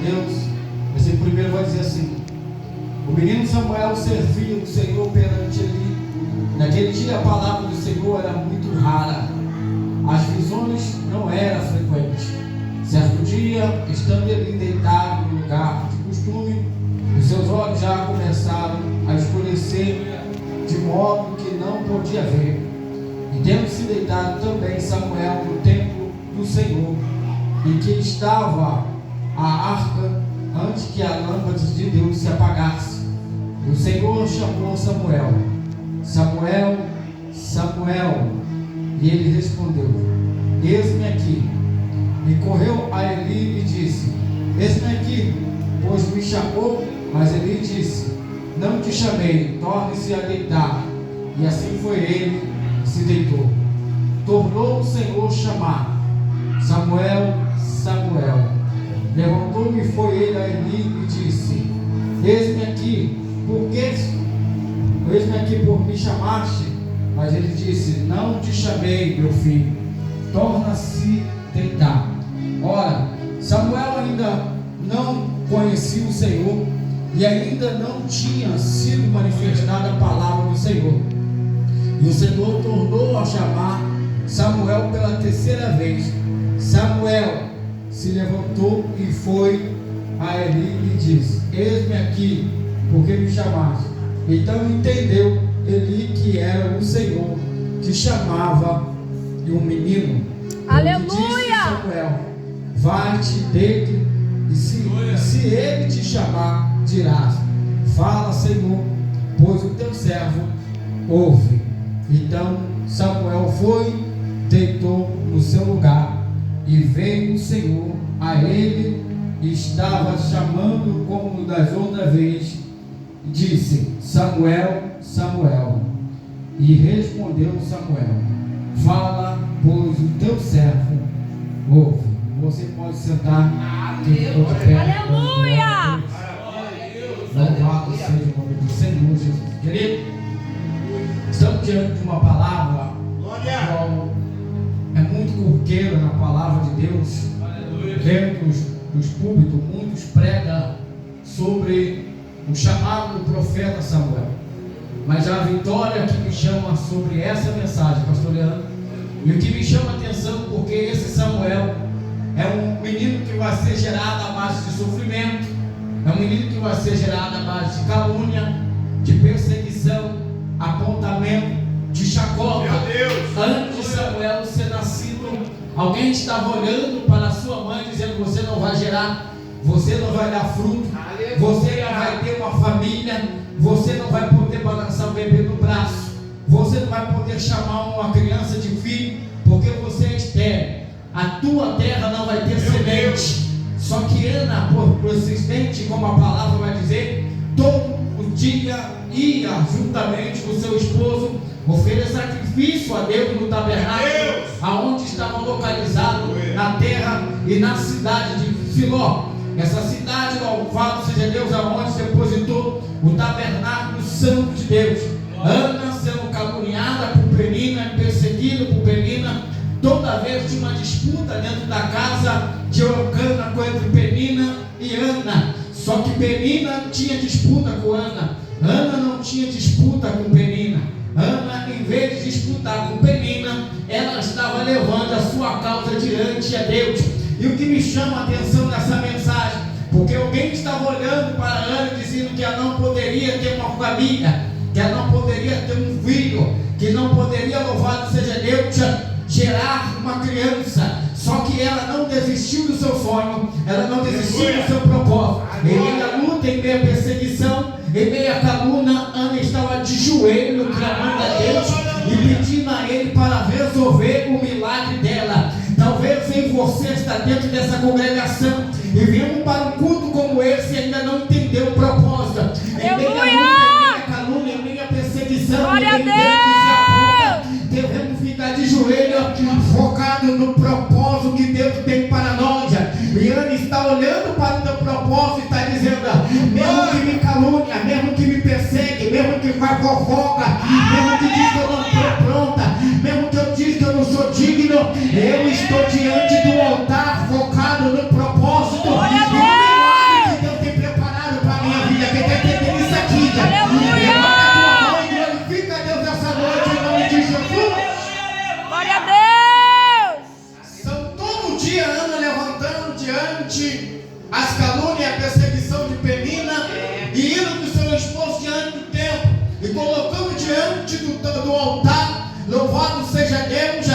Deus. Versículo 1 vai dizer assim: o menino Samuel servia o Senhor perante ele. Naquele dia a palavra do Senhor era muito rara, as visões não eram frequentes. Certo dia, estando ele deitado no lugar de costume, os seus olhos já começaram a escurecer, de modo que não podia ver. E tendo se deitado também Samuel no templo do Senhor, em que estava a arca, antes que a lâmpada de Deus se apagasse, e o Senhor chamou Samuel: Samuel, Samuel. E ele respondeu: eis-me aqui. E correu a Eli e disse: eis-me aqui, pois me chamou. Mas Eli disse: não te chamei, torne-se a deitar. E assim foi ele e se deitou. Tornou o Senhor chamar: Samuel, Samuel. Levantou-me e foi ele a Eli e disse: eis-me aqui, eis-me aqui, por me chamaste. Mas ele disse: não te chamei, meu filho, torna-se deitar. Ora, Samuel ainda não conhecia o Senhor, e ainda não tinha sido manifestada a palavra do Senhor. E o Senhor tornou a chamar Samuel pela terceira vez. Samuel se levantou e foi a Eli e disse: eis-me aqui, porque me chamaste. Então entendeu Eli que era o Senhor que chamava e um menino. Aleluia! Disse Samuel: vai-te dele, e se ele te chamar, dirás: fala, Senhor, pois o teu servo ouve. Então Samuel foi, deitou no seu lugar, e veio o Senhor a ele, e estava chamando como das outras vezes. Disse: Samuel, Samuel. E respondeu Samuel: fala, pois o teu servo ouve. Você pode sentar. Aleluia! Louvado seja o nome do Senhor Jesus. Querido, estamos diante de uma palavra qual é muito corriqueira na palavra de Deus. Dentro dos púlpitos, muitos pregam sobre o chamado do profeta Samuel. Mas a vitória que me chama sobre essa mensagem, pastor Leandro, e o que me chama a atenção, porque esse Samuel é um menino que vai ser gerado à base de sofrimento, é um menino que vai ser gerado à base de calúnia, de perseguição, apontamento, de chacota. Antes de Samuel ser nascido, alguém estava olhando para a sua mãe dizendo: você não vai gerar, você não vai dar fruto, você não vai ter uma família, você não vai poder balançar o bebê no braço, você não vai poder chamar uma criança de filho, porque você é estéril, a tua terra não vai ter semente. Só que Ana, por persistente, como a palavra vai dizer, todo o dia ia juntamente com seu esposo oferecer sacrifício a Deus no tabernáculo, aonde estava localizado na terra e na cidade de Siló. Essa cidade, louvado seja Deus, aonde se depositou o tabernáculo santo de Deus. Ana sendo caluniada por Penina, perseguida por Penina. Toda vez tinha uma disputa dentro da casa de Eucana entre Penina e Ana. Só que Penina tinha disputa com Ana. Ana não tinha disputa com Penina. Ana, em vez de disputar com Penina, ela estava levando a sua causa diante a Deus. E o que me chama a atenção nessa mensagem, porque alguém estava olhando para Ana dizendo que ela não poderia ter uma família, que ela não poderia ter um filho, que não poderia, louvado seja Deus, gerar uma criança. Só que ela não desistiu do seu sonho, ela não desistiu do seu propósito. Em meio à luta, em meio à perseguição, em meio à calúnia, Ana estava de joelho clamando a Deus e pedindo a Ele para resolver o milagre dela. Talvez você está dentro dessa congregação e viemos para um culto como esse e ainda não entendeu o propósito. Em meio à luta, em meio à calúnia, em meio à perseguição, glória a em meio a devemos ficar de joelho, focado no propósito que Deus tem para nós. E Ana está olhando para o teu propósito e está dizendo: mesmo que me calunia, mesmo que me persegue, mesmo que faz fofoca, mesmo que diz que eu não estou pronta, mesmo que eu diz que eu não sou digno, eu estou diante do altar, focado no propósito. E o milagre as calúnias, a perseguição de Penina, e indo do seu esposo diante do templo, e colocando diante do altar, louvado seja Deus,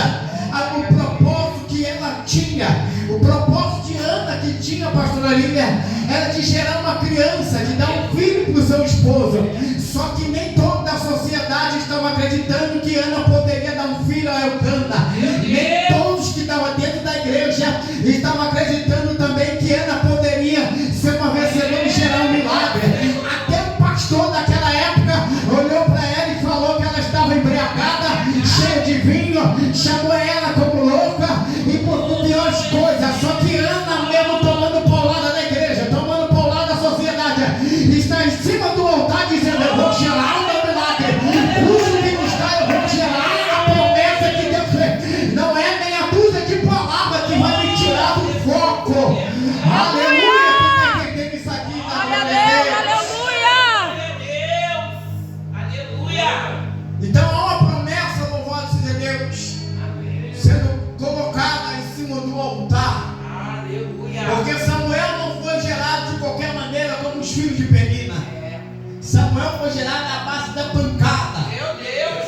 o propósito que ela tinha, o propósito de Ana que tinha, pastora Lília, era de gerar uma criança, de dar um filho para o seu esposo. Só que nem toda a sociedade estava acreditando que Ana poderia dar um filho a Eucana. Nem todos que estavam dentro da igreja estavam acreditando também que Ana poderia ser uma vencedora e gerar um milagre. Até o pastor daquela época olhou para ela e falou que ela estava embriagada, cheia de vinho, chamou ela como louca e por piores coisas. Só que Ana, mesmo tomando paulada da igreja, tomando paulada da sociedade, está em cima do altar dizendo: eu vou gerar o meu milagre, cujo que está, eu vou gerar a promessa que Deus fez. Não é meia dúzia de palavras que vai me tirar do foco. Aleluia! Tu está entendendo isso aqui? Aleluia! Então há uma promessa, louvado seja Deus, sendo colocada em cima do altar. Aleluia. Porque Samuel não foi gerado de qualquer maneira como os filhos de Penina. Samuel foi gerado à base da pancada,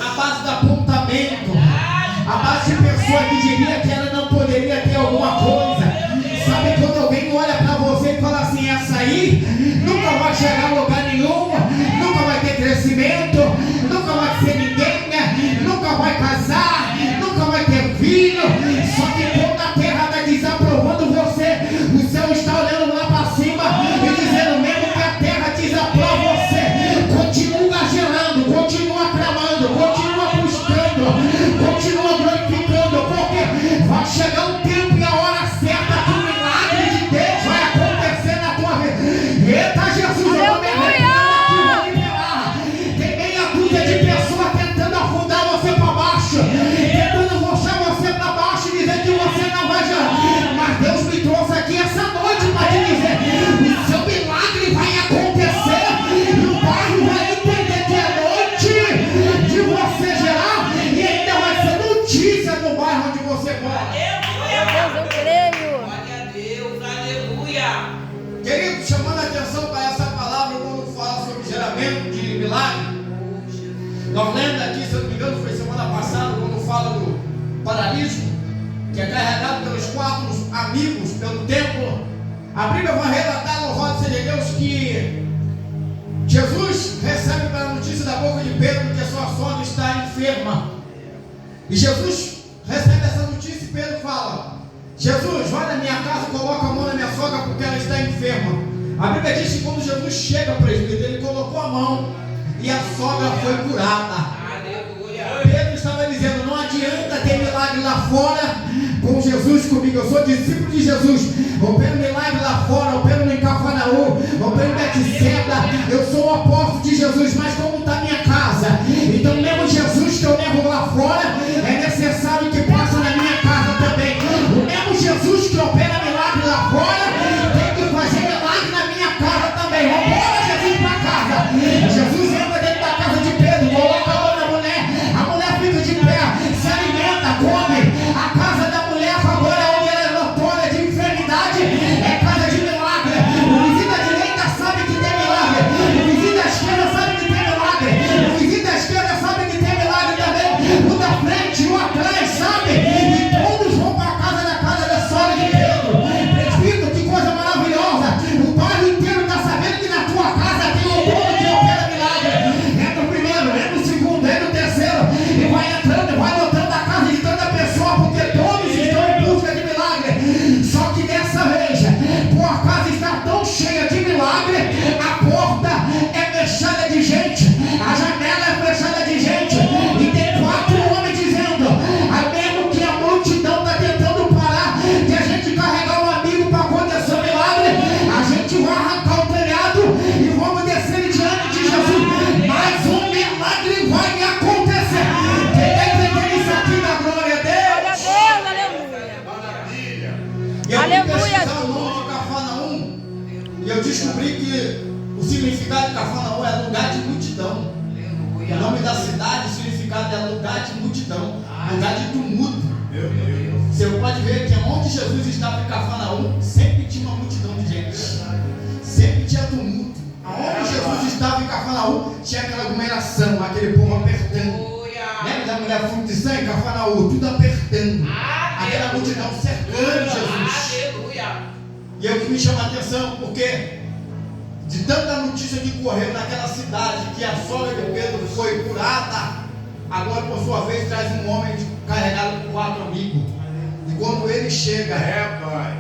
à base do apontamento, à base de pessoa que diria que ela não poderia ter alguma coisa. Sabe quando alguém olha para você e fala assim: essa aí nunca vai chegar a lugar nenhum, nunca vai ter crescimento, nunca vai ser ninguém, nunca vai casar, nunca vai ter filho. Só que quando a terra está desaprovando você, o céu está olhando lá para cima e dizendo: mesmo que a terra desaprova você, continua gerando, continua clamando, continua buscando, continua glorificando, porque vai chegar um tempo e a hora certa que o milagre de Deus vai acontecer na tua vida. Eita Jesus, eu vou me arrepender. Tem meia dúzia de pessoas tentando afundar você para baixo, tentando puxar você para baixo e dizer que você não vai gerar. Mas Deus me trouxe aqui essa noite para te dizer: o seu milagre vai acontecer e o bairro vai entender que é noite de você gerar e ainda vai ser notícia no bairro onde você mora. Eu creio. Glória a Deus, aleluia. Querido, chamando a atenção para essa palavra quando fala sobre geramento de milagre. Nós lemos aqui, se eu não me engano, foi semana passada, quando fala do paralítico, que é carregado pelos 4 amigos pelo templo. A Bíblia vai relatar, louvado seja Deus, que Jesus recebe a notícia da boca de Pedro que a sua sogra está enferma. E Jesus recebe essa notícia e Pedro fala: Jesus, vai na minha casa, coloca a mão na minha sogra porque ela está enferma. A Bíblia diz que quando Jesus chega, presbítero, ele colocou a mão e a sogra foi curada. Pedro estava dizendo: não adianta ter milagre lá fora com Jesus comigo. Eu sou discípulo de Jesus. Opero milagre lá fora, opero em Cafarnaum, opero em Betseba. Eu sou o apóstolo de Jesus, mas como está minha casa? Então, mesmo Jesus que eu levo lá fora, é necessário que passe na minha casa também. O mesmo Jesus que opera milagre lá fora, tem que fazer milagre na minha casa também. Vamos Jesus para casa. Jesus entra dentro da casa de Pedro, coloca a mão na mulher, a mulher fica de pé, se alimenta, come. A casa da mulher agora, onde ela é notória de enfermidade, é casa de milagre. O vizinho da direita sabe que tem milagre, o vizinho da esquerda sabe que tem milagre, o vizinho da esquerda sabe que tem milagre também, o da frente, o atrás sabe, e todos vão para a casa da sogra de Pedro. Presbítero, que coisa maravilhosa. O bairro inteiro está sabendo que na tua casa tem um dono que opera milagre. Entra o primeiro, entra o segundo, entra o terceiro, e vai entrando, vai lotando a casa de tanta pessoa, porque todos estão em busca de milagre. Só que dessa vez, por a casa estar tão cheia de milagre, a porta é fechada de gente, a janela é fechada de gente, e tem 4 homens dizendo: mesmo que a multidão está tentando parar de a gente carregar um amigo para acontecer o milagre, a gente vai arrancar o telhado e vamos descer diante de Jesus, mas o milagre vai acontecer. Quem é que tem isso aqui na glória a Deus? E eu fui pesquisar o nome de Cafarnaum e eu descobri que o significado de Cafarnaum é lugar de multidão. O nome da cidade, o significado é lugar de multidão, lugar de tumulto. Você pode ver que onde Jesus estava em Cafarnaum, sempre tinha uma multidão de gente. tumulto. Aonde Jesus estava em Cafarnaum, tinha aquela aglomeração, aquele povo apertando. Lembra da mulher fruto de sangue, Cafarnaum, tudo apertando. Aquela multidão cercando Jesus. E é o que me chama a atenção, porque de tanta notícia que correu naquela cidade, que a sogra de Pedro foi curada, agora por sua vez traz um homem carregado por 4 amigos. E quando ele chega,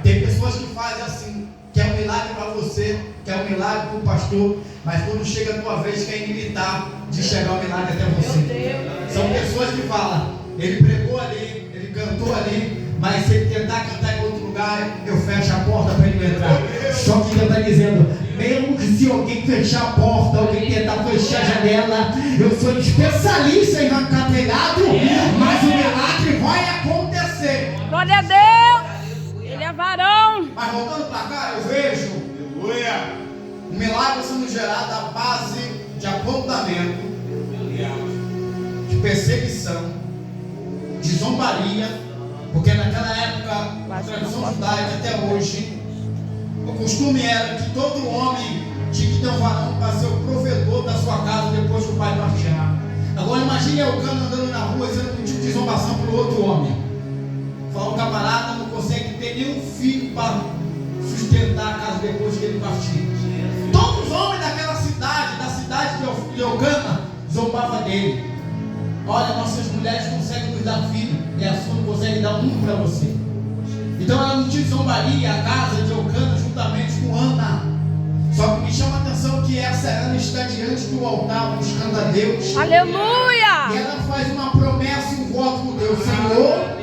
tem pessoas que fazem assim, quer um milagre para você, quer um milagre para o pastor, mas quando chega a tua vez quer imitar de chegar o milagre até você. São pessoas que falam, ele pregou ali, ele cantou ali, mas se ele tentar cantar em outro lugar, eu fecho a porta para ele entrar. Só que Deus está dizendo, mesmo que se alguém fechar a porta, alguém tentar fechar a janela, eu sou especialista em arrancar telhado, mas o milagre vai acontecer. Glória a Deus. Ele é varão. Mas voltando para cá, eu vejo um milagre sendo gerado à base de apontamento, de perseguição, de zombaria, porque naquela época, a tradição judaica até hoje, o costume era que todo homem tinha que ter um varão para ser o provedor da sua casa depois que o pai partia. Agora imagine Elcana andando na rua sendo um tipo de zombação para o outro homem. Fala, um camarada não consegue ter nenhum filho para sustentar a casa depois que ele partir. Todos os homens daquela cidade, da cidade de Elcana, zombavam dele. Olha, nossas mulheres conseguem nos dar filho, e a sua não consegue dar um para você. Então ela não tinha zombaria a casa de Elcana juntamente com Ana. Só que me chama a atenção que essa Ana está diante do altar buscando a Deus. Aleluia! E ela faz uma promessa e um voto com Deus. Senhor,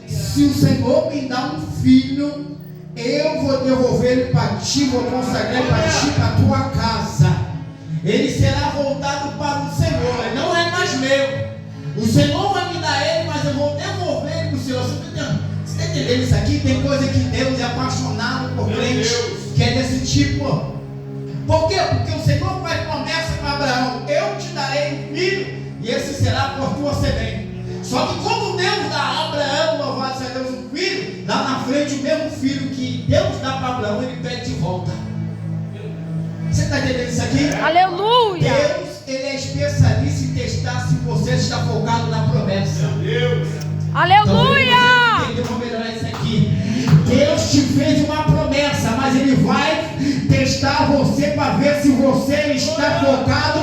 se o Senhor me dá um filho, eu vou devolver ele para ti, vou consagrar ele para ti, para a tua casa. Ele será voltado para o Senhor, ele não é mais meu. O Senhor vai me dar ele, mas eu vou devolver ele para o Senhor. Você está entendendo isso aqui? Tem coisa que Deus é apaixonado por crente, que é desse tipo. Por quê? Porque o Senhor faz promessa para Abraão: eu te darei um filho, e esse será por tua semente. Só que quando Deus dá a Abraão, louvado seja Deus, um filho, lá na frente o mesmo filho que Deus dá para Abraão, ele pede de volta. Você está entendendo isso aqui? Aleluia! Deus, ele é especialista em testar se você está focado na promessa. Aleluia! Então, vou melhorar isso aqui. Deus te fez uma promessa, mas ele vai testar você para ver se você está focado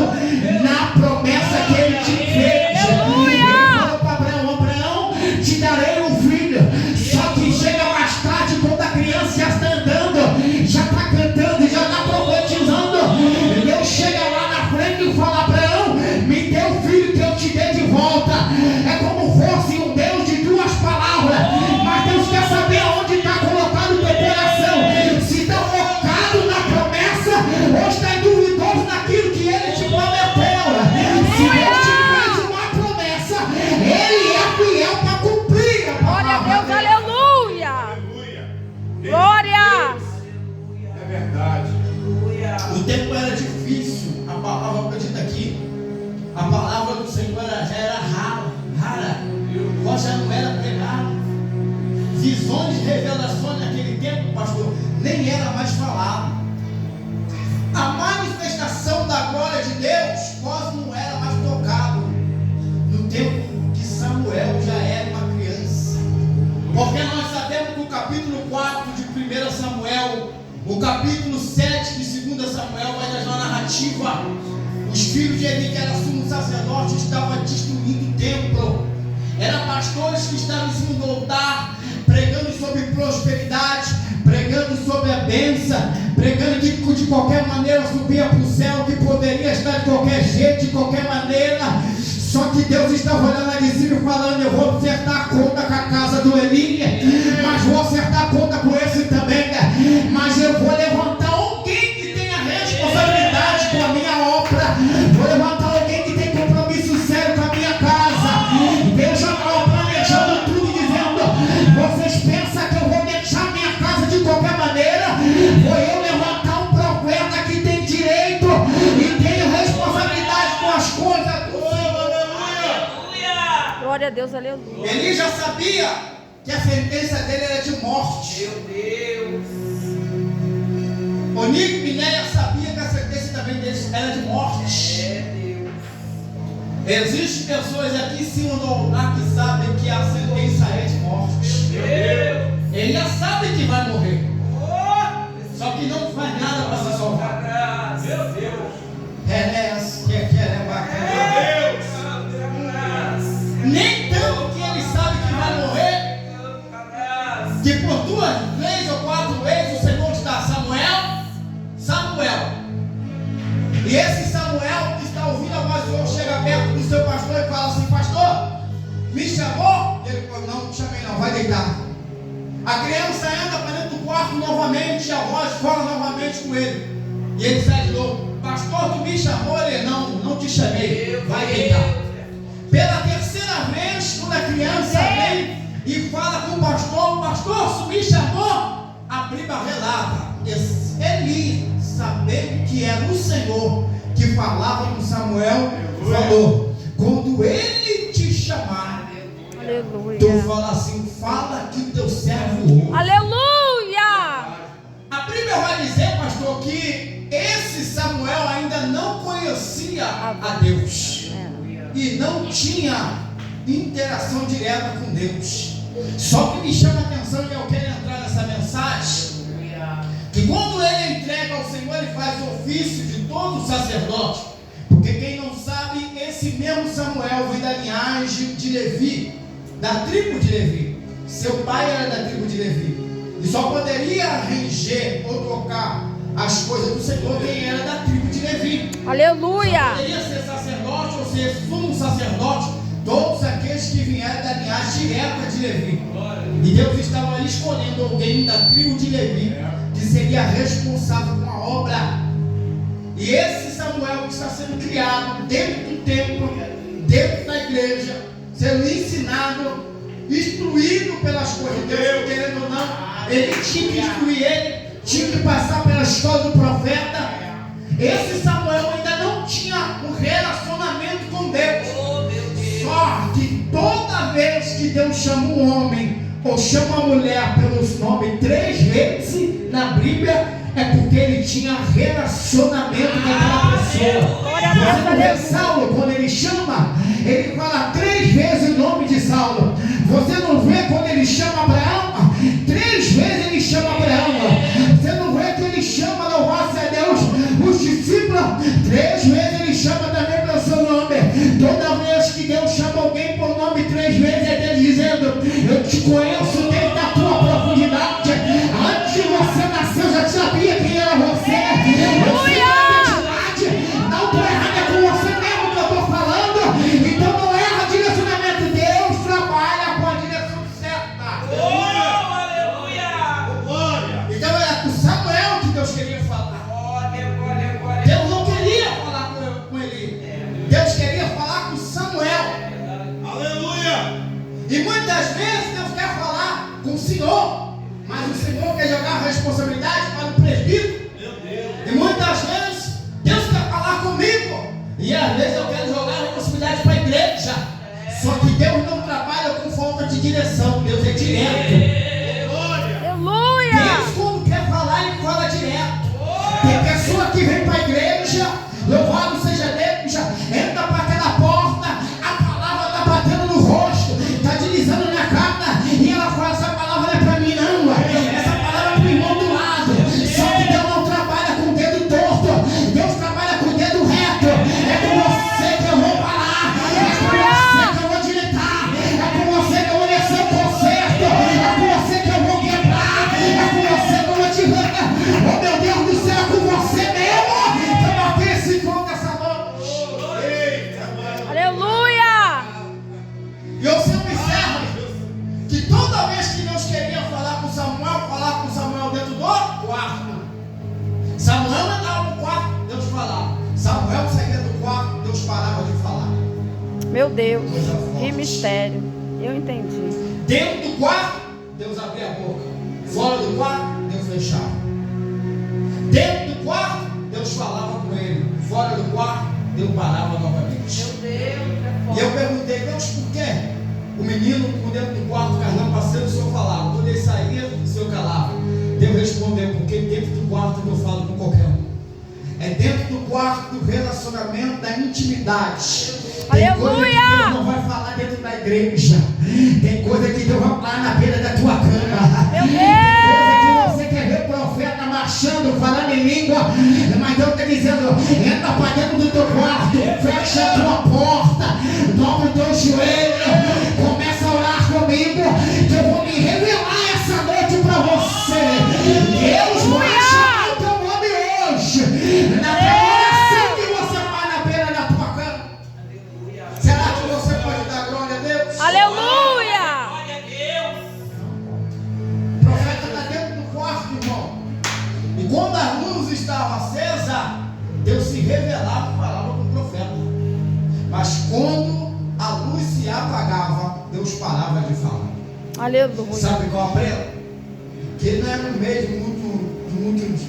na promessa que ele te fez. Aleluia! Ele falou para Abraão: te darei um filho. Só que chega mais tarde, quando a criança já está andando, já está cantando, já está profetizando, Deus chega lá na frente e fala: Abraão, me dê o filho que eu te dei de volta. É como fosse um Deus de duas palavras, mas Deus quer saber aonde está colocado o teu coração. Se está focado na promessa ou está duvidoso naquilo que ele te prometeu. Se Deus te fez uma promessa, ele é fiel para cumprir a Glória a palavra Deus, dele. aleluia! Glória! É verdade. O tempo era difícil, a palavra acredita aqui, a palavra do Senhor já era rara, voz já não era pregada. Visões, revelações naquele tempo, pastor, nem era mais falado. A manifestação da glória de Deus quase não era mais tocado no tempo que Samuel já era uma criança. Porque nós sabemos que o capítulo 4 de 1 Samuel, o capítulo 7 de 2 Samuel vai dar uma narrativa. Os filhos de Eli, que era sumo sacerdote, estavam destruindo o templo. Eram pastores que estavam em cima do altar, pregando sobre prosperidade, pregando sobre a bênção, pregando que de qualquer maneira subia para o céu, que poderia estar de qualquer jeito, de qualquer maneira. Só que Deus estava olhando lá de cima e falando: eu vou acertar a conta com a casa do Eli, mas vou acertar a conta com esse também, mas eu vou levantar alguém que tenha responsabilidade com a minha obra, vou levantar alguém que tem compromisso sério com a minha casa. Deus já estava planejando tudo, dizendo: vocês pensam que eu vou deixar minha casa de qualquer maneira? Vou eu levantar um profeta que tem direito e tem responsabilidade com as coisas. Glória a Deus, aleluia! Ele já sabia que a sentença dele era de morte. Meu Deus. Onique e Minéia sabia que a sentença também deles era de morte. Existem pessoas aqui em cima do altar que sabem que a sentença é de morte. Ele já sabe que vai morrer. Só que não faz nada para se salvar. Meu Deus. Nem tanto que ele sabe que vai morrer, que por 2, 3 ou 4 vezes o Senhor está Samuel. E esse Samuel que está ouvindo a voz do Senhor chega perto do seu pastor e fala assim: pastor, me chamou? Ele falou: não, não chamei não, vai deitar. A criança entra para dentro do quarto novamente, a voz fala novamente com ele. E ele sai de novo: pastor, tu me chamou? Ele: não te chamei, vai deitar. Pela terceira vez, quando a criança vem e fala com o pastor, tu me chamou? A Bíblia relata: Eli, sabendo que era o Senhor que falava com Samuel, falou: quando ele te chamar, Aleluia. tu fala assim: fala que teu servo ouve. Aleluia. A Bíblia vai dizer, pastor, que esse Samuel ainda não conhecia a Deus e não tinha interação direta com Deus. Só que me chama a atenção, e eu quero entrar nessa mensagem, que quando ele entrega ao Senhor, ele faz o ofício de todo sacerdote. Porque quem não sabe, esse mesmo Samuel vem da linhagem de Levi, da tribo de Levi. Seu pai era da tribo de Levi, e só poderia reger ou tocar as coisas do Senhor quem era da tribo de Levi. Aleluia. Só poderia ser sacerdote ou ser sumo sacerdote todos aqueles que vieram da linhagem direta de Levi. E Deus estava ali escolhendo alguém da tribo de Levi que seria responsável com a obra. E esse Samuel que está sendo criado dentro do templo, dentro da igreja, sendo ensinado, instruído pelas coisas de Deus, querendo ou não, ele tinha que instruir ele, tinha que passar pela escola do profeta. Esse Samuel ainda não tinha um relacionamento com Deus. Só que toda vez que Deus chama um homem ou chama uma mulher pelos nomes 3 vezes na Bíblia, é porque ele tinha relacionamento com aquela pessoa. Você vê Saulo, quando ele chama, ele fala 3 vezes o nome de Saulo. Você não vê quando ele chama Abraão, 3 vezes ele chama Abraão. Você não vê que ele chama, louvado a Deus, os discípulos, 3 vezes ele chama também pelo seu nome. Toda vez que Deus chama alguém por nome 3 vezes, é Deus dizendo: eu te conheço desde a tua profundidade. Antes de você nascer, eu já sabia quem era você. Não estou errado, é com você mesmo que eu estou falando. Então não erra direcionamento. Deus trabalha com a direção certa. Então era com Samuel que Deus queria falar. Deus não queria falar com ele. Deus queria falar com Samuel. Aleluia. E muitas vezes Deus quer falar com o Senhor, mas o Senhor quer jogar a responsabilidade para o presbítero. E muitas vezes Deus quer falar comigo, e às vezes eu quero jogar a responsabilidade para a igreja. Só que Deus não trabalha com falta de direção. Deus é direto. Aleluia. Deus, quando quer falar, ele fala direto. Tem pessoa que vem para a igreja, louvado seja Deus, entra para aquela porta, a palavra está batendo no rosto, está deslizando na cara, e ela fala: essa palavra não é para mim não, essa palavra é para o irmão do lado. Só que Deus não trabalha com o dedo torto, Deus trabalha com o dedo reto. É com você que eu vou falar, é com você que eu vou direitar, é com você que eu vou descer o conserto, é com você que eu vou quebrar, é com você que eu vou te arrancar. Oh meu Deus do céu, é com você mesmo que eu bati esse encontro essa noite. Aleluia. E eu sempre observo que toda vez que Deus queria falar com Samuel dentro do quarto. Samuel entrava no quarto, Deus falava. Samuel saía do quarto, Deus parava de falar. Meu Deus, que mistério. Eu entendi. Dentro do quarto, Deus abria a boca. Fora do quarto, Deus fechava. Dentro do quarto, Deus falava com ele. Fora do quarto, Deus parava novamente. E eu perguntei: Deus, por quê? O menino por dentro do quarto, carnal passando, o Senhor falava. Quando ele saía, o Senhor calava. Deus respondeu: porque dentro do quarto eu falo com quarto do relacionamento, da intimidade. Aleluia! Tem coisa que Deus não vai falar dentro da igreja. Tem coisa que Deus vai falar na beira da tua cama. Meu Deus! Tem coisa que você quer ver o profeta marchando, falando em língua, mas Deus está dizendo: entra para dentro do teu quarto, fecha a tua porta, dobra o teu joelho, começa a orar comigo, que eu vou me revelar essa noite para você. Deus vai chamar o teu nome hoje. Na primeira ação que você vai na beira da tua cama. Será que você pode dar glória a Deus? Aleluia! Glória a Deus. O profeta está dentro do quarto, irmão. E quando a luz estava acesa, Deus se revelava e falava com o profeta. Mas quando a luz se apagava, Deus parava de falar. Aleluia! Sabe qual aprendo? Que não é no meio de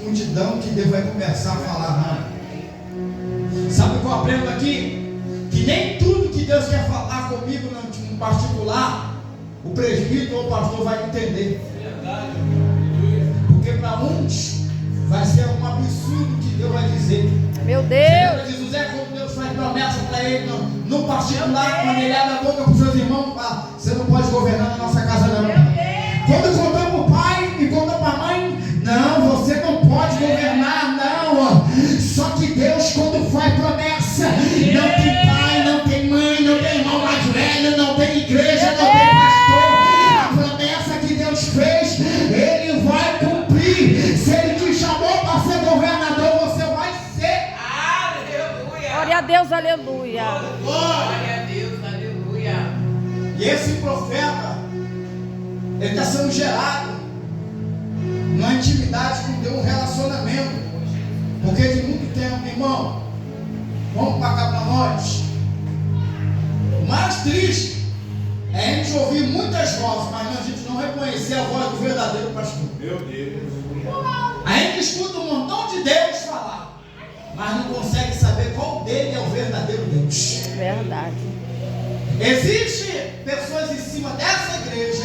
multidão que Deus vai começar a falar, não. Sabe qual aprendo aqui? Que nem tudo que Deus quer falar comigo em particular, o presbítero ou o pastor vai entender. Porque para uns vai ser um absurdo que Deus vai dizer. Meu Deus! Diz o Zé, quando Deus faz promessa para ele no particular, quando ele abre a boca para os seus irmãos, fala: você não pode governar na nossa casa, não. Quando contou para o pai e contou para a mãe, não, você não pode governar, não. Só que Deus, quando faz promessa, não tem pai, não tem mãe, não tem irmão mais velho, não tem igreja, não tem pastor. A promessa que Deus fez, Ele vai cumprir. Se Ele te chamou para ser governador, você vai ser. Aleluia. Glória a Deus, aleluia! Glória a Deus, aleluia. E esse profeta, ele está sendo gerado numa intimidade com Deus, um relacionamento. Porque de muito tempo, irmão, vamos para cá para nós. O mais triste é a gente ouvir muitas vozes, mas a gente não reconhecer a voz do verdadeiro pastor. Meu Deus. A gente escuta um montão de Deus falar, mas não consegue saber qual dele é o verdadeiro Deus. Verdade. Existem pessoas em cima dessa igreja,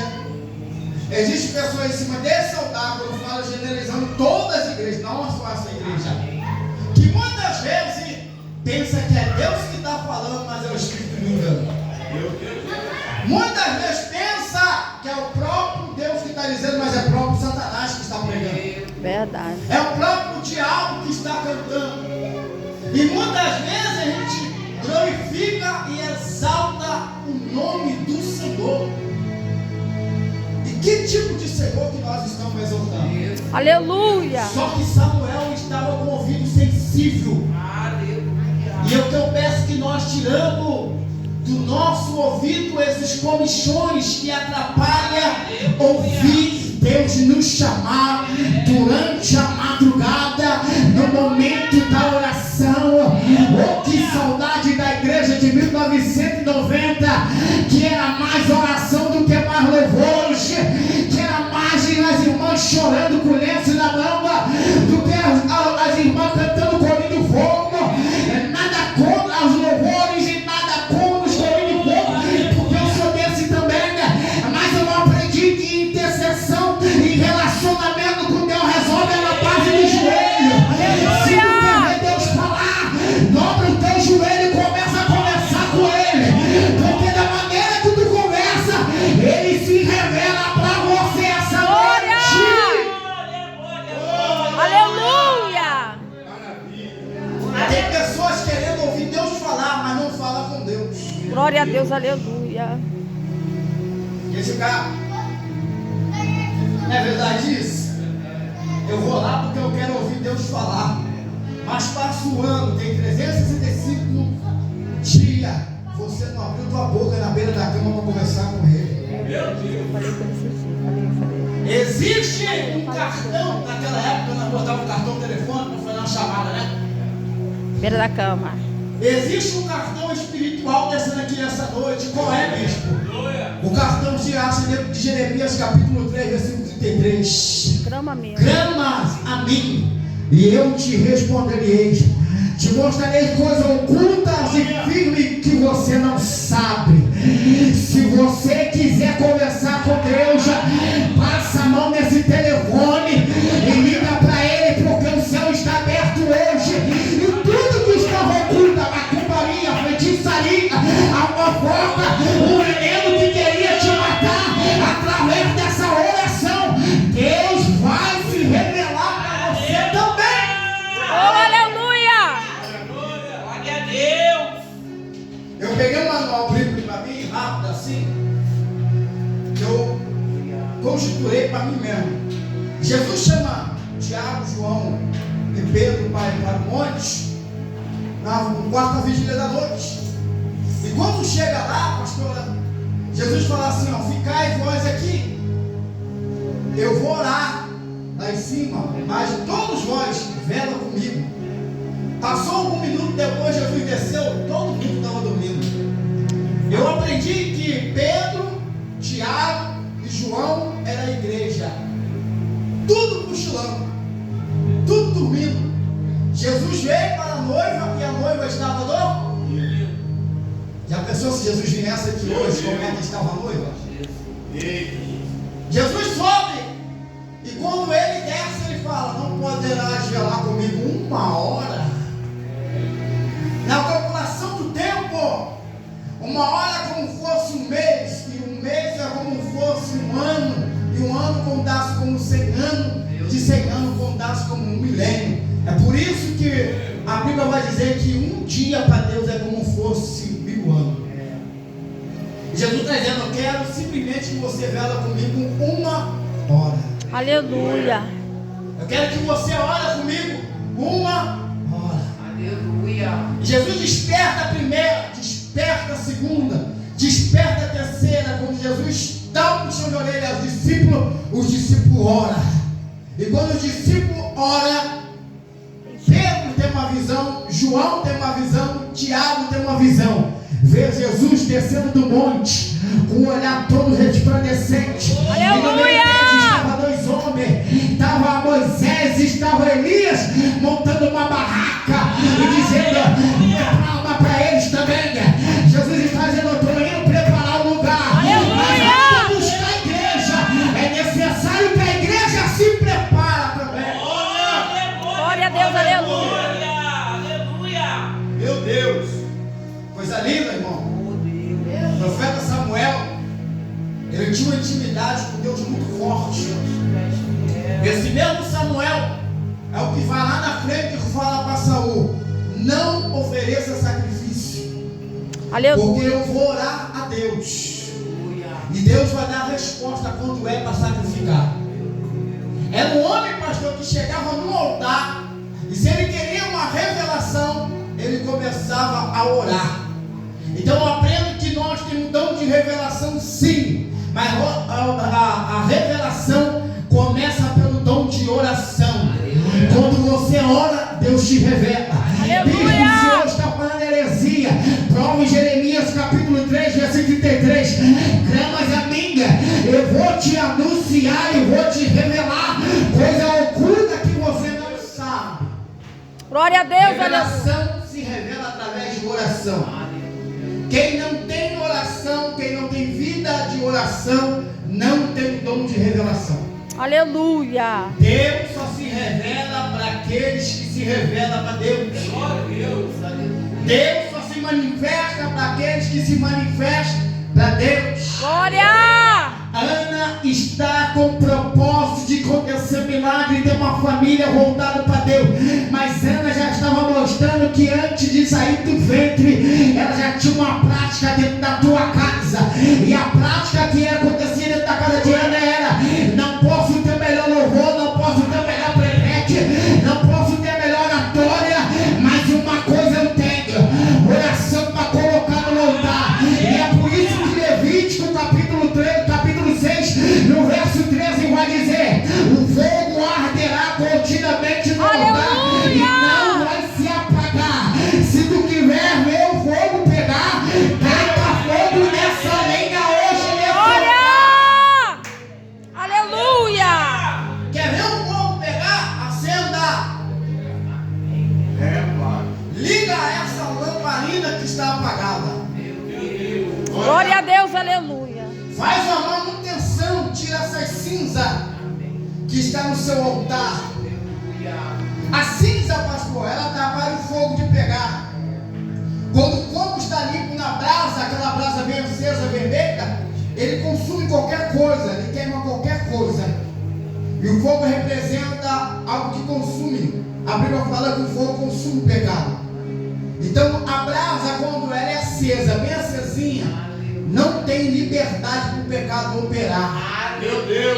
existem pessoas em cima desse altar, quando eu falo generalizando todas as igrejas, não só essa igreja, que muitas vezes pensa que é Deus que está falando, mas é o Espírito me engano. Muitas vezes pensa que é o próprio Deus que está dizendo, mas é o próprio Satanás que está pregando. Verdade. É o próprio diabo que está cantando. E muitas vezes a gente glorifica e exalta o nome do Senhor. E que tipo de Senhor que nós estamos exaltando? Aleluia! Só que Samuel estava com o ouvido sensível. E o que eu peço que nós tiramos do nosso ouvido esses comichões que atrapalham ouvir Deus nos chamar durante a madrugada, no momento da oração. Oh, que saudade da igreja de 1990, que era mais oração do que mais louvores, que era mais as irmãs chorando com lenço na manga do que as irmãs cantando corinho do fogo. Nada contra os louvores e nada contra os corinhos de fogo, porque eu sou desse também, né? Mas eu não aprendi que intercessão e relacionamento com Deus resolve na base do joelho. Se tu quer ver Deus falar, dobra o teu joelho e começa a conversar com Ele, porque da maneira que tu conversa, Ele se revela para você essa noite. Aleluia! Tem pessoas querendo ouvir Deus falar, mas não fala com Deus. Glória a Deus, aleluia! Esse cara, não é verdade isso? Eu vou lá porque eu quero ouvir Deus falar. Mas passa o ano, tem 365 dias, você não abriu tua boca na beira da cama para conversar com Ele. Falei com ele, Existe um cartão, naquela época nós botávamos um cartão telefone para fazer uma chamada, né? beira da cama. Existe um cartão espiritual descendo aqui nessa noite. Qual é, bispo? O cartão se acha dentro de Jeremias capítulo 3, versículo 33. Clama mesmo. Clamas a mim e eu te responderei. Te mostrarei coisas ocultas e firmes que você não sabe. Se você quiser conversar com Deus, passa a mão nesse telefone e liga para Ele, porque o céu está aberto hoje. E tudo assim, que eu constituí para mim mesmo. Jesus chama Tiago, João e Pedro para o monte, na quarta vigília da noite. E quando chega lá, pastor, Jesus fala assim, ó, ficai vós aqui, eu vou orar lá em cima, mas todos vós vela comigo. Passou algum minuto depois, Jesus desceu, todo mundo estava dormindo. Eu aprendi que Pedro, Tiago e João era a igreja, tudo cochilando, tudo dormindo. Jesus veio para a noiva e a noiva estava dormindo. Já pensou se Jesus viesse aqui hoje, como é que estava a noiva? Jesus sobe, e quando ele desce, ele fala, não poderás velar comigo uma hora. Na calculação do tempo, uma hora como fosse um mês, e um mês é como fosse um ano, e um ano contasse como 100 anos, de 100 anos contasse como um milênio. É por isso que a Bíblia vai dizer que um dia para Deus é como fosse 1000 anos. Jesus está dizendo, eu quero simplesmente que você vela comigo uma hora. Aleluia. Eu quero que você ore comigo uma hora. Aleluia. Jesus desperta a primeira, desperta a segunda, desperta a terceira. Quando Jesus dá um puxão de orelha aos discípulos, os discípulos oram. E quando os discípulos oram, Pedro tem uma visão, João tem uma visão, Tiago tem uma visão. Vê Jesus descendo do monte, com um olhar todo resplandecente. Aleluia! E no meio deles estavam 2 homens, estava Moisés e estava Elias, montando uma barraca e dizendo, prepara para eles também. Jesus está dizendo, eu estou indo preparar o lugar. Aleluia! Mas vamos buscar a igreja. É necessário que a igreja se prepare também. Glória a Deus, aleluia. Aleluia. Meu Deus. Coisa linda, irmão. O profeta Samuel, ele tinha uma intimidade com Deus muito forte. Esse mesmo Samuel é o que vai lá na frente e fala para Saul, não ofereça sacrifício, Aleluia. porque eu vou orar a Deus, e Deus vai dar a resposta quando é para sacrificar. Era um homem, pastor, que chegava no altar, e se ele queria uma revelação, ele começava a orar. Então eu aprendo que nós temos um dom de revelação, sim, mas a revelação começa pelo dom de oração. Quando você ora, Deus te revela. Diz que o Senhor está falando heresia. Prova em Jeremias capítulo 3, versículo 33. Clamas a mim, eu vou te anunciar e vou te revelar coisa oculta que você não sabe. Glória a Deus, aleluia. Revelação se revela através de oração. Quem não tem oração, quem não tem vida de oração, não tem o dom de revelação. Aleluia. Deus só se revela para aqueles que se revelam para Deus. Deus só se manifesta para aqueles que se manifestam para Deus. Glória. Ana está com o propósito de acontecer milagre e ter uma família voltada para Deus. Mas Ana já estava mostrando que antes de sair do ventre, ela já tinha uma prática dentro da tua casa. E a prática que acontecia dentro da casa de Ana era: não posso ter melhor louvor, não posso ter melhor prelete, não posso ter melhor oratória, mas uma coisa eu tenho: oração para colocar no altar. E é por isso que Levítico capítulo 3, capítulo 6, no verso 13 vai dizer: o fogo arderá continuamente no altar e não vai se apagar. Se tu quiser ver o fogo pegar, taca fogo nessa lenha hoje, meu Glória. Aleluia. Quer ver o fogo pegar? Acenda. Pai. Liga essa lamparina que está apagada. Glória a Deus, aleluia. Faz uma manutenção, tira essas cinzas que está no seu altar. A cinza, pastor, ela atrapalha o fogo de pegar. Quando o fogo está limpo na brasa, aquela brasa bem acesa, vermelha, ele consome qualquer coisa, ele queima qualquer coisa. E o fogo representa algo que consome. A Bíblia fala que o fogo consome o pecado. Então a brasa, quando ela é acesa, bem acesinha, não tem liberdade para o pecado operar. Meu Deus.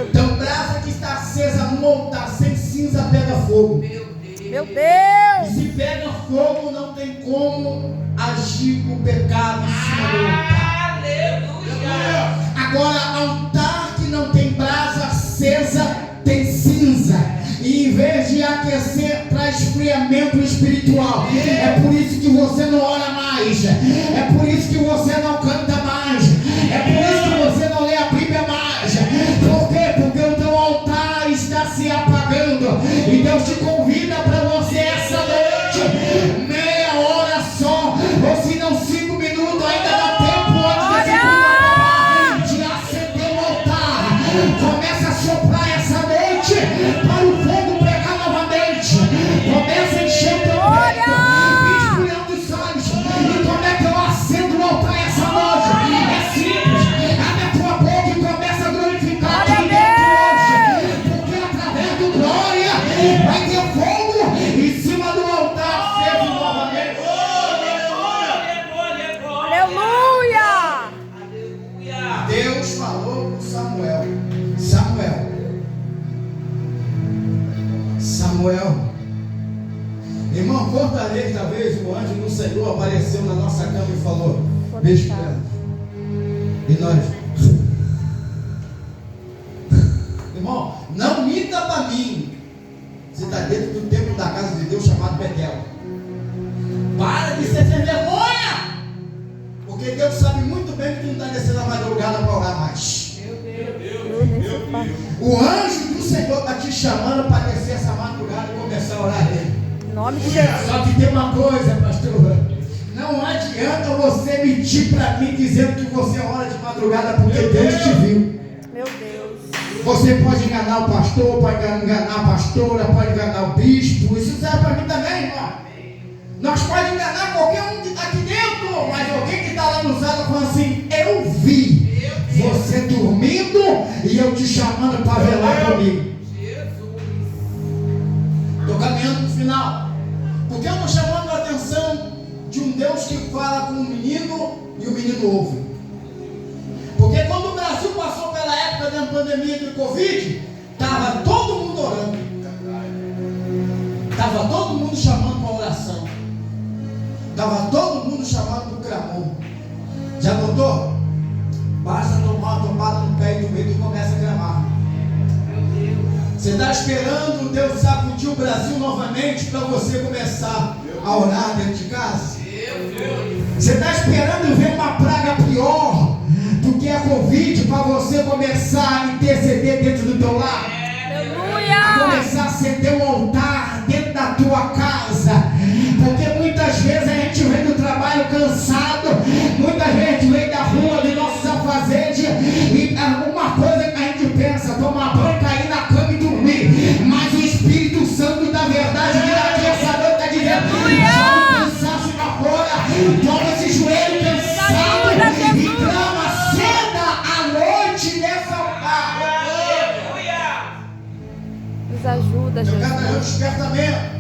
Então, brasa que está acesa no altar, sem cinza, pega fogo. Meu Deus. E se pega fogo, não tem como agir o pecado em cima do altar. Aleluia. Agora, altar que não tem brasa acesa, tem cinza. E em vez de aquecer, traz esfriamento espiritual. É por isso que você não ora mais. É por isso que você não canta mais. É por isso que você não lê a Bíblia mais. Por quê? Porque o teu altar está se apagando. E Deus te convida para você essa noite, meia hora só, ou se não 5 minutos, ainda dá tempo antes desse culto acabar, de acender o altar. Começa a soprar essa noite para o fogo pegar novamente. Começa a encher o teu peito, esfriando os olhos. E como é que eu acendo o altar essa noite? É simples, abre a tua boca e começa a glorificar quem Deus hoje, porque através do glória vai ter fogo em cima do altar aceso novamente. Aleluia. Deus falou com Samuel. Samuel, irmão, quantas talvez o anjo do Senhor apareceu na nossa cama e falou: beijo pra ela. E nós, irmão, não minta para mim. Você está dentro do templo da casa de Deus chamado Betel. Para de ser sem vergonha, porque Deus sabe muito bem que tu não está descendo a madrugada para orar mais. O anjo do Senhor está te chamando para descer essa madrugada e começar a orar nele. Em nome de Jesus. Só que tem uma coisa, pastor. Não adianta você mentir para mim dizendo que você ora de madrugada, porque Deus te viu. Meu Deus. Você pode enganar o pastor, pode enganar a pastora, pode enganar o bispo. Isso serve para mim também, irmão. Nós podemos enganar qualquer um que está aqui dentro, mas alguém que está lá no sala falando assim: eu vi você dormindo e eu te chamando para velar comigo. Estou caminhando para o final, porque eu estou chamando a atenção de um Deus que fala com um menino e o menino ouve. Porque quando o Brasil passou pela época da pandemia do Covid, estava todo mundo orando, estava todo mundo chamando para oração, estava todo mundo chamando para o clamor. Já notou? Basta tomar uma topada no pé e do meio que começa a clamar. Você está esperando Deus sacudir o Brasil novamente para você começar a orar dentro de casa? Você está esperando ver uma praga pior do que a Covid para você começar a interceder dentro do teu lar? Aleluia. Começar a acender um altar dentro da tua casa. Porque muitas vezes a gente vem do trabalho cansado, muitas vezes a gente vem da rua dos nossos afazeres, e uma coisa que a gente pensa: tomar banho, cair na cama e dormir. Mas o Espírito Santo da verdade vira aqui essa noite, está dizendo: joga o cansaço pra fora, joga esse joelho cansado e clama, ceda a noite nessa altar. Nos ajuda, Eu quero dar um Jesus. despertamento.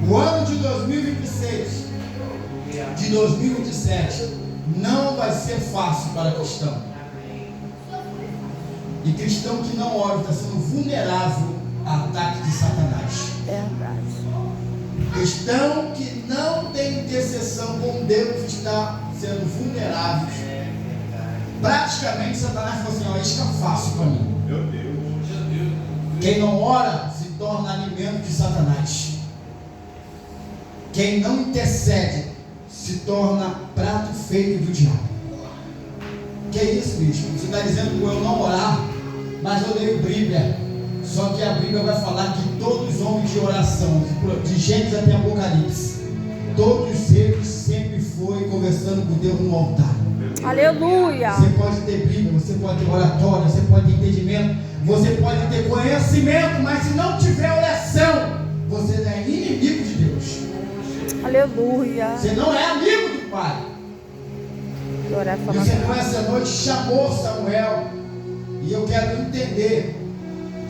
O ano de 2026, de 2027, não vai ser fácil para cristão. E cristão que não ora está sendo vulnerável a ataque de Satanás. Verdade. Cristão que não tem intercessão com Deus está sendo vulnerável. Praticamente Satanás falou assim: ó, isso é fácil para mim. Meu Deus. Quem não ora se torna alimento de Satanás. Quem não intercede se torna prato feio do diabo. Que é isso, bicho? Você está dizendo que eu não orar, mas eu leio Bíblia. Só que a Bíblia vai falar que todos os homens de oração, de Gênesis até Apocalipse, todos eles sempre foram conversando com Deus no altar. Aleluia. Você pode ter Bíblia, você pode ter oratória, você pode ter entendimento, você pode ter conhecimento, mas se não tiver oração, você é inimigo de Deus. Aleluia. Você não é amigo do Pai. E o Senhor essa noite chamou Samuel. E eu quero entender.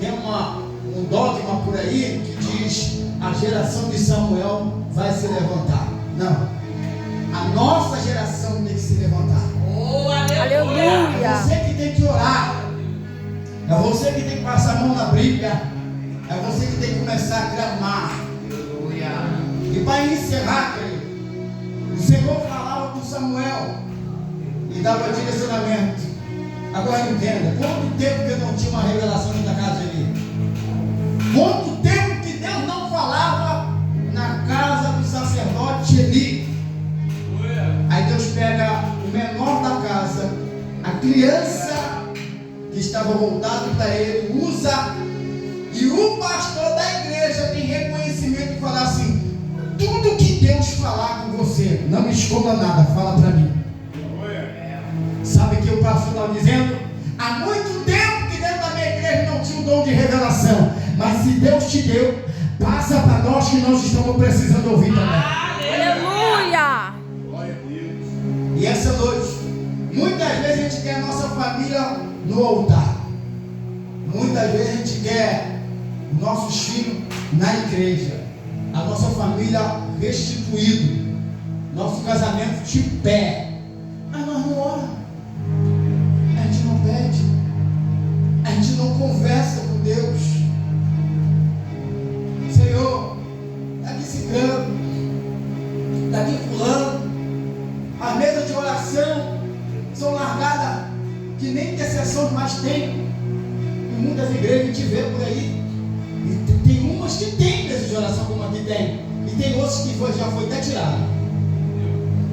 Tem um dogma por aí que diz: a geração de Samuel vai se levantar. Não. A nossa geração tem que se levantar. Aleluia. É você que tem que orar. É você que tem que passar a mão na Bíblia. É você que tem que começar a clamar. E para encerrar, querido, o Senhor falava com Samuel e dava direcionamento. Agora entenda, quanto tempo que eu não tinha uma revelação dentro da casa de Eli? Quanto tempo que Deus não falava na casa do sacerdote Eli? Aí Deus pega o menor da casa, a criança que estava voltado para ele, usa, e o pastor da igreja tem reconhecimento e fala assim: tudo que Deus falar com você, não me esconda nada, fala para mim. Sabe o que o pastor estava dizendo? Há muito tempo que dentro da minha igreja não tinha o dom de revelação, mas se Deus te deu, passa para nós que nós estamos precisando ouvir também. Aleluia. E essa noite, muitas vezes a gente quer a nossa família no altar. Muitas vezes a gente quer nossos filhos na igreja, a nossa família restituído, nosso casamento de pé. Mas nós não oramos, a gente não pede, a gente não conversa com Deus. Senhor, daqui ciclano, daqui fulano. As mesas de oração são largadas, que nem intercessão mais tem. Em muitas igrejas a gente vê por aí. E tem umas que tem mesas de oração, como aqui tem. E tem outras que já foi até tirada.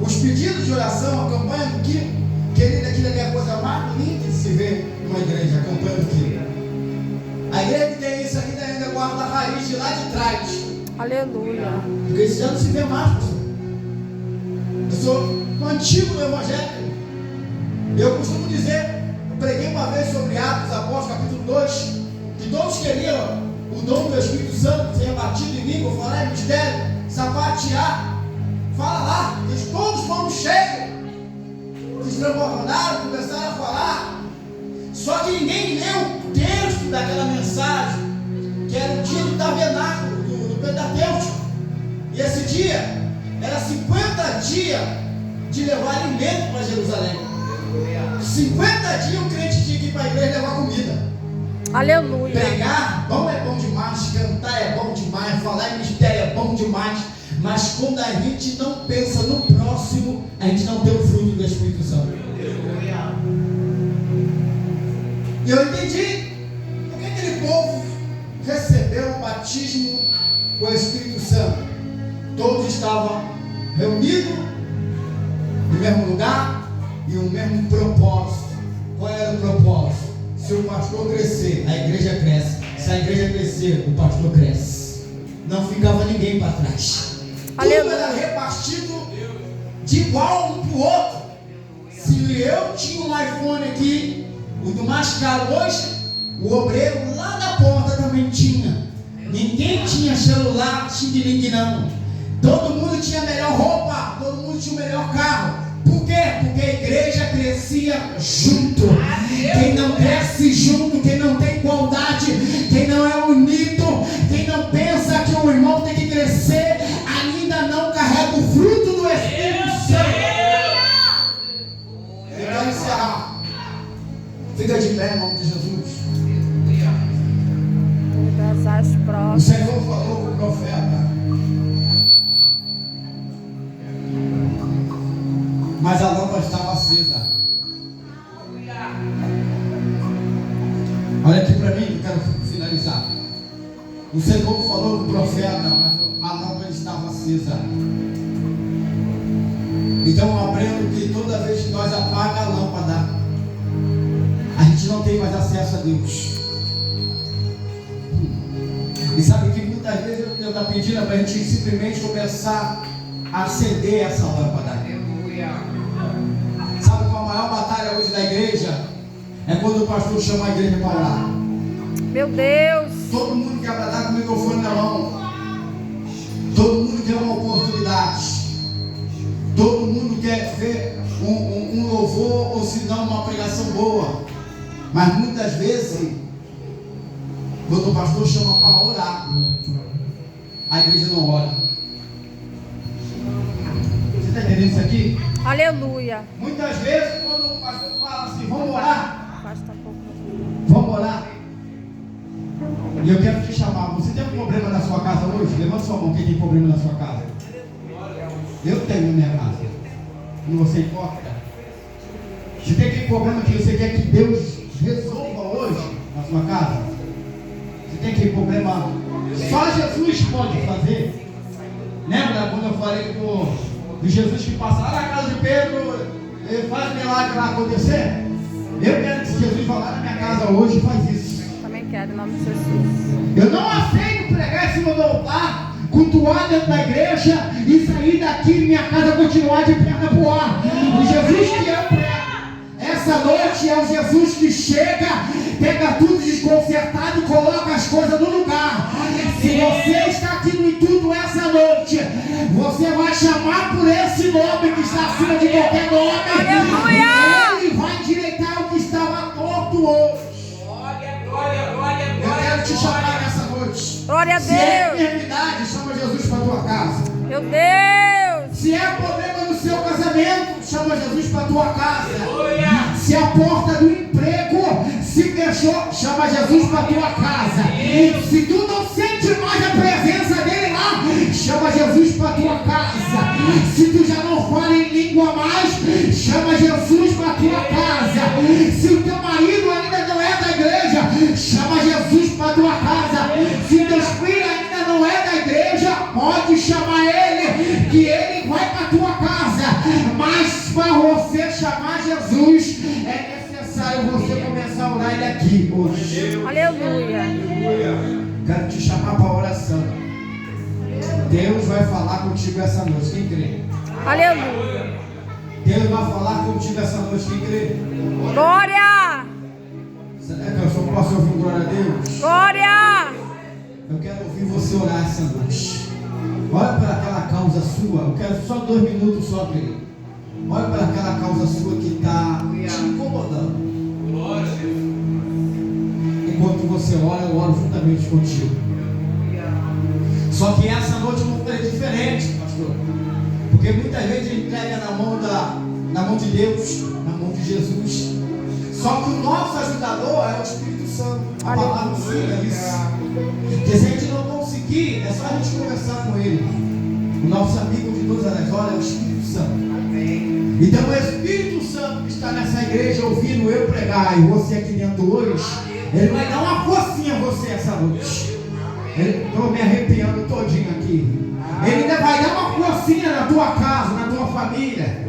Os pedidos de oração, a campanha do Kiko, querida, aquilo ali é a coisa mais linda de se ver numa igreja, a campanha do Kiko. A igreja que tem isso ainda guarda a raiz de lá de trás. Aleluia. Porque isso já não se vê mais, pastor. Eu sou antigo do Evangelho. Eu costumo dizer, eu preguei uma vez sobre Atos Apóstolos, capítulo 2, que todos queriam o dom do Espírito Santo ser batido em língua, falar em mistério, sapatear. Fala lá, eles todos foram cheios, se transbordaram, começaram a falar. Só que ninguém leu o texto daquela mensagem, que era o dia do tabernáculo, do Pentateuco. E esse dia era 50 dias de levar alimento para Jerusalém. 50 dias o crente tinha que ir para a igreja levar comida. Aleluia. Pregar é bom demais, cantar é bom demais, falar em mistério é bom demais. Mas quando a gente não pensa no próximo, a gente não tem o fruto do Espírito Santo. E eu entendi por que aquele povo recebeu o batismo com o Espírito Santo. Todos estavam reunidos no mesmo lugar e o mesmo propósito. Qual era o propósito? Se o pastor crescer, a igreja cresce. Se a igreja crescer, o pastor cresce. Não ficava ninguém para trás. Aleluia. Tudo era repartido de igual um para o outro. Se eu tinha um iPhone aqui, o do mais caro hoje, o obreiro lá da porta também tinha. Ninguém tinha celular, xing-ling não. Todo mundo tinha a melhor roupa, todo mundo tinha o melhor carro. Por quê? Porque a igreja crescia junto. Quem não cresce junto, quem não tem igualdade, quem não é unido, quem não pensa que o irmão tem que crescer, ainda não carrega o fruto do Espírito Santo. Eu quero encerrar. Fica de pé em nome de Jesus. O Senhor falou com o profeta, mas a lâmpada estava acesa. Olha aqui para mim, eu quero finalizar. O Senhor falou com o profeta, mas a lâmpada estava acesa. Então eu aprendo que toda vez que nós apagamos a lâmpada, a gente não tem mais acesso a Deus. E sabe que muitas vezes Deus está pedindo para a gente simplesmente começar a acender essa lâmpada. Sabe qual a maior batalha hoje da igreja? É quando o pastor chama a igreja para orar. Meu Deus. Todo mundo quer bradar com o microfone na mão. Todo mundo quer uma oportunidade. Todo mundo quer ver um louvor ou se não uma pregação boa. Mas muitas vezes, quando o pastor chama para orar, a igreja não ora. Você está entendendo? entendendo isso aqui? Aleluia. Muitas vezes, quando o pastor fala assim, vamos orar, Basta pouco. vamos orar. E eu quero te chamar. Você tem um problema na sua casa hoje? Levanta sua mão, quem tem problema na sua casa? Eu tenho na minha casa. Não você importa? Se tem aquele problema que você quer que Deus resolva hoje na sua casa, se tem aquele problema, só Jesus pode fazer. Lembra quando eu falei do Jesus que passa lá na casa de Pedro, ele faz milagre lá acontecer? Eu quero que Jesus vá lá na minha casa hoje e faz isso. Também quero, em nome de Jesus. Eu não aceito pregar em cima do altar, cultuar dentro da igreja e sair daqui e minha casa continuar de perna pro ar. O Jesus que eu prego essa noite é o Jesus que chega, pega tudo desconcertado e coloca as coisas no lugar. Se você está aqui no intuito essa noite, você vai chamar por esse nome que está acima de qualquer nome. Aleluia! Ele vai endireitar o que estava torto hoje. Eu quero te chamar nessa noite. Glória a Se é Deus. enfermidade, chama Jesus para a tua casa. Meu Deus. Se é problema no seu casamento, chama Jesus para a tua casa. Se a porta do emprego se fechou, chama Jesus para a tua casa. Se tu não sente mais a presença dele lá, chama Jesus para a tua casa. Se tu já não fala em língua mais, chama Jesus para a tua casa. Se o teu marido ainda não é da igreja, chama Jesus para a tua casa. Se teu filho ainda não é da igreja, pode chamar ele, que ele vai para a tua casa. Mas para você chamar Jesus, é necessário você começar a orar ele aqui hoje. Aleluia. Quero te chamar para a oração. Deus vai falar contigo essa noite, quem crê? Aleluia. Deus vai falar contigo essa noite, quem crê? Glória. Será que eu só posso ouvir um glória a Deus? Glória. Eu quero ouvir você orar essa noite. Olha para aquela causa sua. Eu quero só 2 minutos só, querido. Olha para aquela causa sua que está te incomodando. Enquanto você ora, eu oro juntamente contigo. Só que essa noite eu vou fazer diferente, pastor. Porque muitas vezes a gente entrega na mão de Deus, na mão de Jesus. Só que o nosso ajudador é o Espírito Santo. A palavra ensina isso. Porque se a gente não conseguir, é só a gente conversar com ele. O nosso amigo de todas as horas é o Espírito Santo. Então o Espírito Santo que está nessa igreja ouvindo eu pregar e você aqui dentro hoje, ele vai dar uma forcinha a você essa noite. Estou me arrepiando todinho aqui. Ele ainda vai dar uma forcinha na tua casa, na tua família.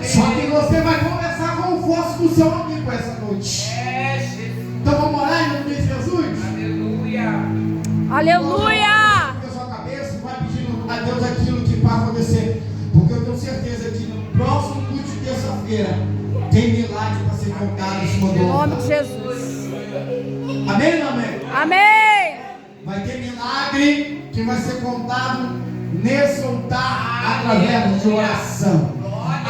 Só que você vai conversar com o força do seu amigo essa noite. Então vamos orar em nome de Jesus? Aleluia. Na sua cabeça, vai pedindo a Deus aquilo que vai acontecer. Porque eu tenho certeza que no próximo culto de terça-feira tem milagre para ser contado em cima do Em nome altar. de Jesus. Amém ou não amém? Amém. Vai ter milagre que vai ser contado nesse altar através de oração.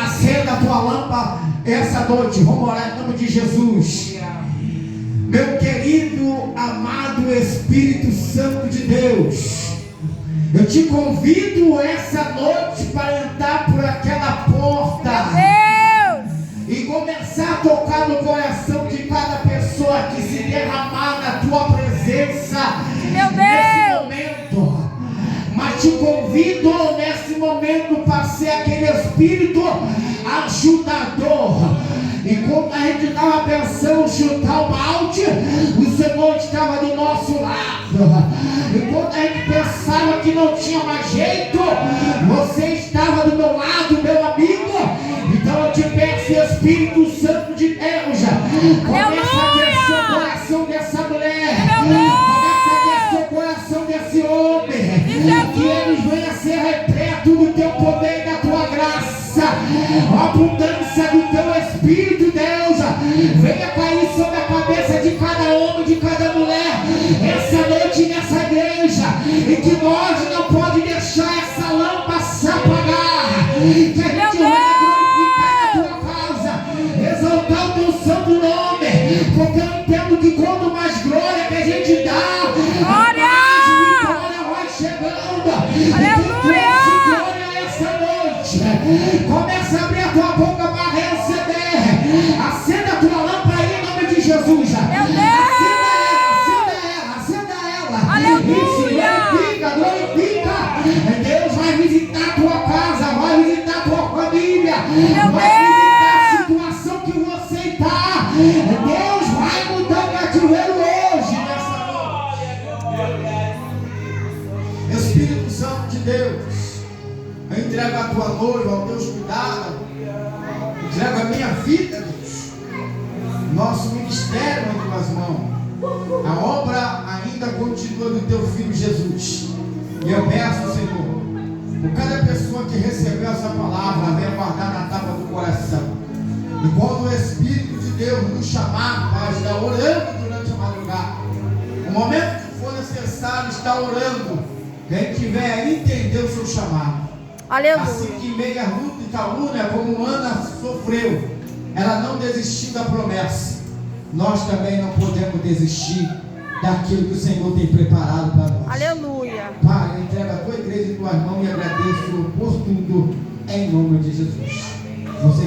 Acenda a tua lâmpada essa noite. Vamos orar em nome de Jesus. Meu querido, amado Espírito Santo de Deus, eu te convido essa noite para entrar por aquela porta e começar a tocar no coração de cada pessoa que se derramar na tua presença nesse momento. Mas te convido nesse momento para ser aquele Espírito ajudador. E quando a gente estava pensando em chutar o balde, o Senhor estava do nosso lado. E quando a gente pensava que não tinha mais jeito, você estava do meu lado, meu amigo. Então eu te peço, Espírito Santo de Deus, começa a descer o coração dessa mulher, começa a descer o coração desse homem, que eles venham a ser repletos do teu poder e da tua graça, a abundância do teu Espírito, Deus, venha cair sobre a cabeça de cada homem, de cada mulher, essa noite nessa igreja, e que nós não pode deixar essa lâmpada se apagar, que a gente venha glorificar a tua causa, exaltar o teu santo nome, porque eu entendo que quanto mais glória que a gente dá, mais vitória vai chegando. Aleluia! Glória essa noite. Começa a abrir a tua boca para receber. Acenda a tua lâmpada aí em nome de Jesus. Meu Deus! Acenda ela. Aleluia! Glorifica. Deus vai visitar a tua casa, vai visitar a tua família, Meu vai Deus! visitar a situação que você está. Deus vai mudar o cativeiro hoje nessa noite. Espírito Santo de Deus, eu entrego a tua noiva ao Deus cuidado, entrego a minha vida, Deus, nosso ministério nas tuas mãos. A obra ainda continua do teu filho Jesus. E eu peço, Senhor, por cada pessoa que recebeu essa palavra, venha guardar na tábua do coração. E quando o Espírito de Deus nos chamar para estar orando durante a madrugada, o momento que for necessário estar orando, quem tiver a entender o seu chamado. Aleluia. Assim que em meio a luta e calúnia, como Ana sofreu, ela não desistiu da promessa. Nós também não podemos desistir daquilo que o Senhor tem preparado para nós. Aleluia. Pai, eu entrego a tua igreja em tuas mãos e agradeço por tudo em nome de Jesus. Você